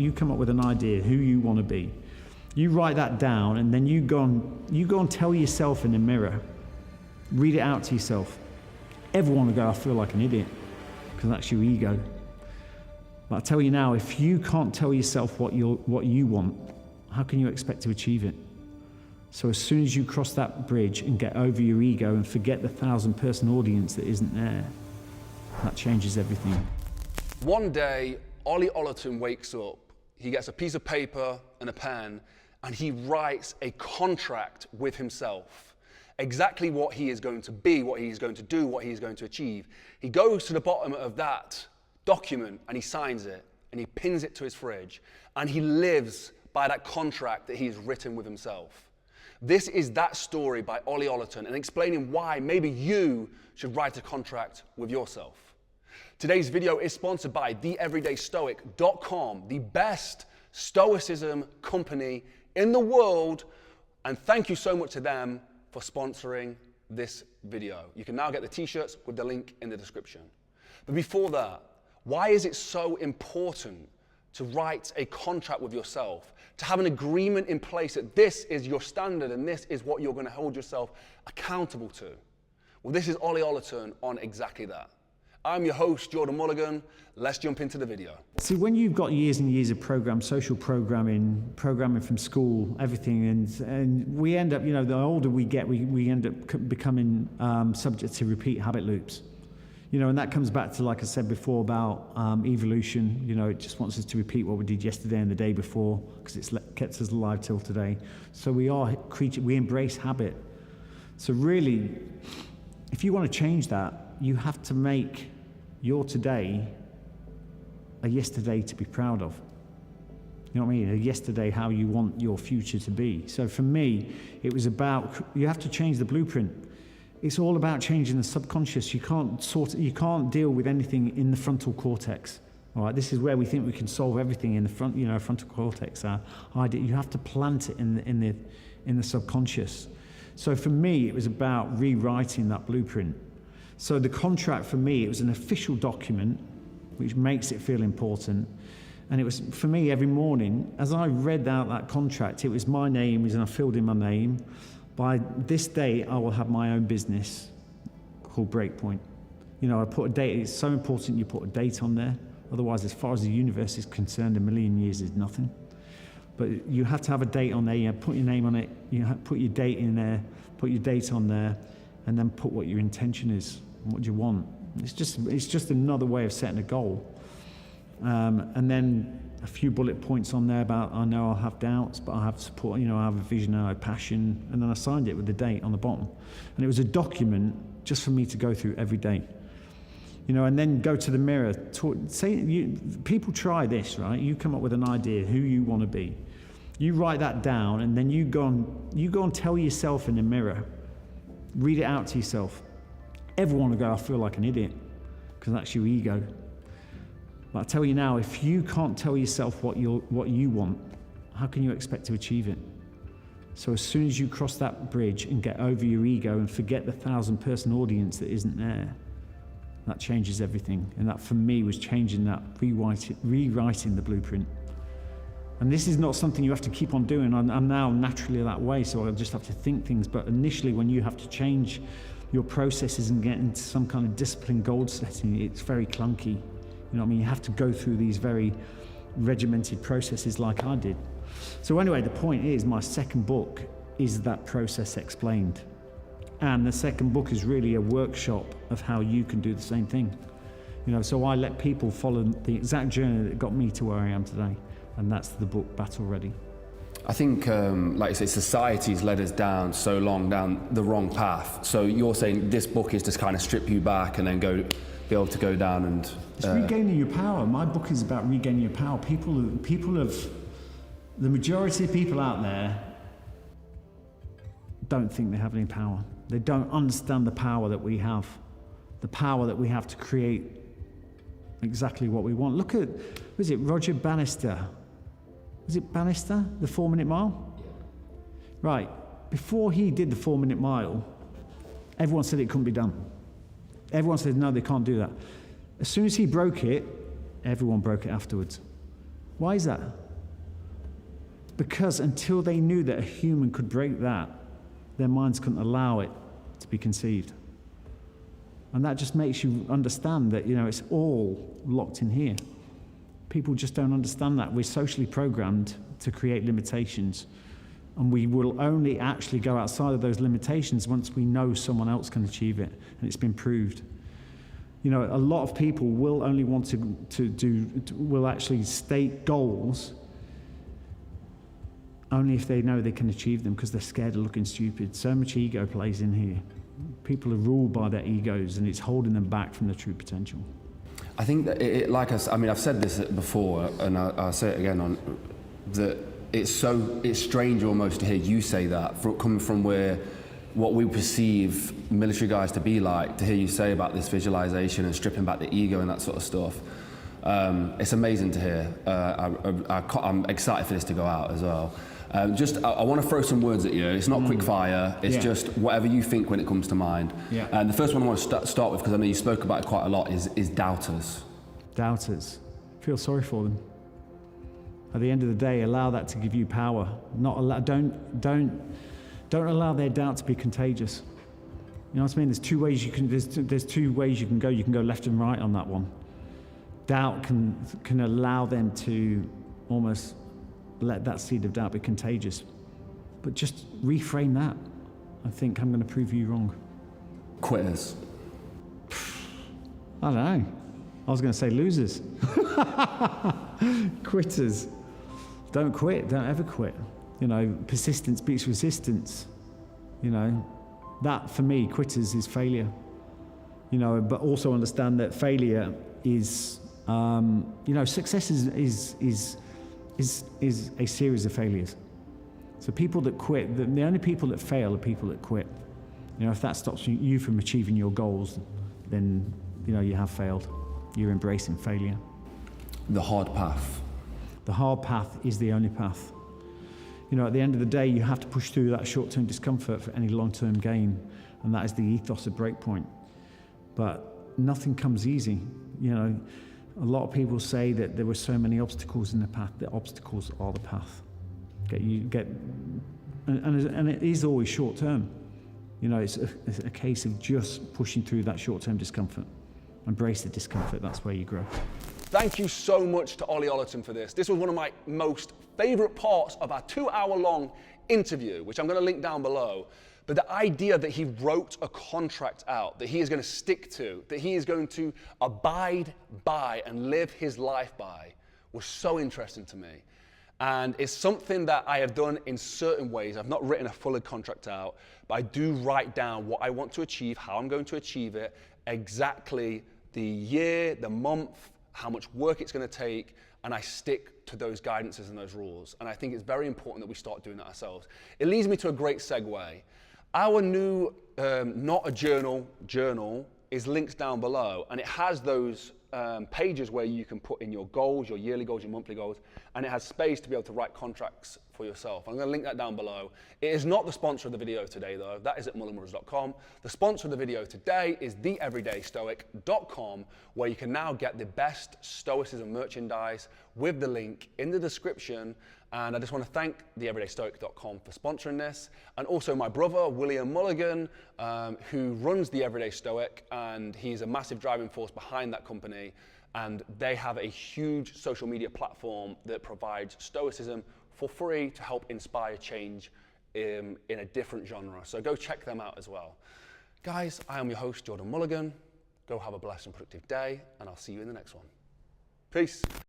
You come up with an idea who you want to be. You write that down, and then you go and tell yourself in the mirror. Read it out to yourself. Everyone will go, I feel like an idiot, because that's your ego. But I tell you now, if you can't tell yourself what you want, how can you expect to achieve it? So as soon as you cross that bridge and get over your ego and forget the 1,000-person audience that isn't there, that changes everything. One day, Ollie Ollerton wakes up. He gets a piece of paper and a pen, and he writes a contract with himself. Exactly what he is going to be, what he is going to do, what he is going to achieve. He goes to the bottom of that document and he signs it and he pins it to his fridge, and he lives by that contract that he has written with himself. This is that story by Ollie Ollerton, and explaining why maybe you should write a contract with yourself. Today's video is sponsored by TheEverydayStoic.com, the best stoicism company in the world, and thank you so much to them for sponsoring this video. You can now get the t-shirts with the link in the description. But before that, why is it so important to write a contract with yourself, to have an agreement in place that this is your standard and this is what you're going to hold yourself accountable to? Well, this is Ollie Ollerton on exactly that. I'm your host, Jordan Mulligan. Let's jump into the video. See, when you've got years and years of social programming from school, everything, and we end up, the older we get, we end up becoming subject to repeat habit loops. And that comes back to, like I said before, about evolution. It just wants us to repeat what we did yesterday and the day before, because it's kept us alive till today. So we are creatures, we embrace habit. So really, if you want to change that, you have to make your today a yesterday to be proud of. You know what I mean? A yesterday how you want your future to be. So for me, it was about, you have to change the blueprint. It's all about changing the subconscious. You can't deal with anything in the frontal cortex. All right, this is where we think we can solve everything in the frontal cortex. You have to plant it in the subconscious. So for me, it was about rewriting that blueprint. So the contract for me, it was an official document, which makes it feel important. And it was, for me, every morning, as I read out that contract, it was my name, and I filled in my name. By this day, I will have my own business called Breakpoint. I put a date. It's so important you put a date on there. Otherwise, as far as the universe is concerned, 1,000,000 years is nothing. But you have to have a date on there. You put your name on it. Put your date in there. Put your date on there, and then put what your intention is. What do you want? It's just another way of setting a goal. And then a few bullet points on there about, I know I'll have doubts, but I have support, I have a vision, I have passion, and then I signed it with the date on the bottom. And it was a document just for me to go through every day. And then go to the mirror, people try this, right? You come up with an idea who you want to be. You write that down, and then you go and tell yourself in the mirror. Read it out to yourself. Everyone will go, I feel like an idiot, because that's your ego. But I tell you now, if you can't tell yourself what you want, how can you expect to achieve it? So as soon as you cross that bridge and get over your ego and forget the 1,000-person audience that isn't there, that changes everything. And that, for me, was changing that, rewriting the blueprint. And this is not something you have to keep on doing. I'm now naturally that way, so I just have to think things. But initially, when you have to change your processes and get into some kind of disciplined goal setting, it's very clunky. You have to go through these very regimented processes like I did. So anyway, the point is, my second book is that process explained. And the second book is really a workshop of how you can do the same thing. So I let people follow the exact journey that got me to where I am today. And that's the book, Battle Ready. I think, like you say, society's led us down so long down the wrong path. So you're saying this book is just kind of strip you back and then be able to go down and... It's regaining your power. My book is about regaining your power. The majority of people out there don't think they have any power. They don't understand the power that we have. The power that we have to create exactly what we want. Look at, was it Roger Bannister? Was it Bannister, the 4-minute mile? Yeah. Right, before he did the 4-minute mile, everyone said it couldn't be done. Everyone said, no, they can't do that. As soon as he broke it, everyone broke it afterwards. Why is that? Because until they knew that a human could break that, their minds couldn't allow it to be conceived. And that just makes you understand that, it's all locked in here. People just don't understand that. We're socially programmed to create limitations. And we will only actually go outside of those limitations once we know someone else can achieve it, and it's been proved. A lot of people will only want will actually state goals only if they know they can achieve them, because they're scared of looking stupid. So much ego plays in here. People are ruled by their egos, and it's holding them back from their true potential. I think that I've said this before, and I'll say it again that it's strange almost to hear you say that, coming from what we perceive military guys to be like, to hear you say about this visualization and stripping back the ego and that sort of stuff. It's amazing to hear. I'm excited for this to go out as well. I want to throw some words at you. It's not quick fire. It's just whatever you think when it comes to mind. Yeah. And the first one I want to start with, because I know you spoke about it quite a lot, is doubters. Doubters. Feel sorry for them. At the end of the day, allow that to give you power. Don't allow their doubt to be contagious. You know what I mean? There's two ways you can. There's two ways you can go. You can go left and right on that one. Doubt can allow them to almost let that seed of doubt be contagious. But just reframe that. I think I'm going to prove you wrong. Quitters. I don't know. I was going to say losers. Quitters. Don't quit. Don't ever quit. Persistence beats resistance. That for me, quitters is failure. But also understand that failure is, success is a series of failures. So people that quit, the only people that fail are people that quit. If that stops you from achieving your goals, then you have failed. You're embracing failure. The hard path. The hard path is the only path. At the end of the day, you have to push through that short-term discomfort for any long-term gain, and that is the ethos of Breakpoint. But nothing comes easy. A lot of people say that there were so many obstacles in the path. The obstacles are the path. And it is always short-term. It's a case of just pushing through that short-term discomfort. Embrace the discomfort. That's where you grow. Thank you so much to Ollie Ollerton for this. This was one of my most favorite parts of our 2-hour-long interview, which I'm going to link down below. But the idea that he wrote a contract out, that he is going to stick to, that he is going to abide by and live his life by, was so interesting to me. And it's something that I have done in certain ways. I've not written a full contract out, but I do write down what I want to achieve, how I'm going to achieve it, exactly the year, the month, how much work it's going to take, and I stick to those guidances and those rules. And I think it's very important that we start doing that ourselves. It leads me to a great segue. Our new Not a journal is linked down below, and it has those pages where you can put in your goals, your yearly goals, your monthly goals, and it has space to be able to write contracts for yourself. I'm going to link that down below. It is not the sponsor of the video today, though. That is at mulliganbrothers.com. The sponsor of the video today is theeverydaystoic.com, where you can now get the best Stoicism merchandise with the link in the description. And I just want to thank theeverydaystoic.com for sponsoring this. And also my brother, William Mulligan, who runs The Everyday Stoic, and he's a massive driving force behind that company. And they have a huge social media platform that provides Stoicism for free to help inspire change in a different genre. So go check them out as well. Guys, I am your host, Jordan Mulligan. Go have a blessed and productive day, and I'll see you in the next one. Peace.